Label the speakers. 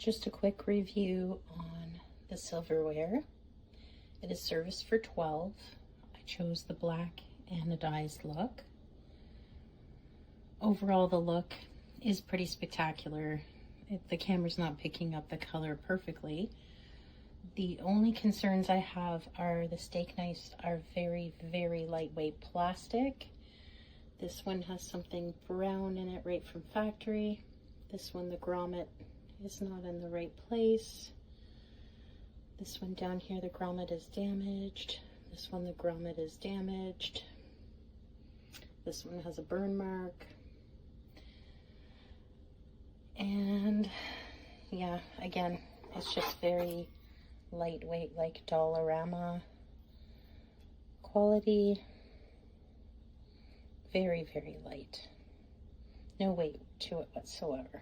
Speaker 1: Just a quick review on the Silverware. It is serviced for $12. I chose the black anodized look. Overall, the look is pretty spectacular. The camera's not picking up the color perfectly. The only concerns I have are the steak knives are very, very lightweight plastic. This one has something brown in it right from factory. This one, the grommet is not in the right place. This one down here, the grommet is damaged. This one, the grommet is damaged. This one has a burn mark. And yeah, again, it's just very lightweight, like Dollarama quality. Very, very light. No weight to it whatsoever.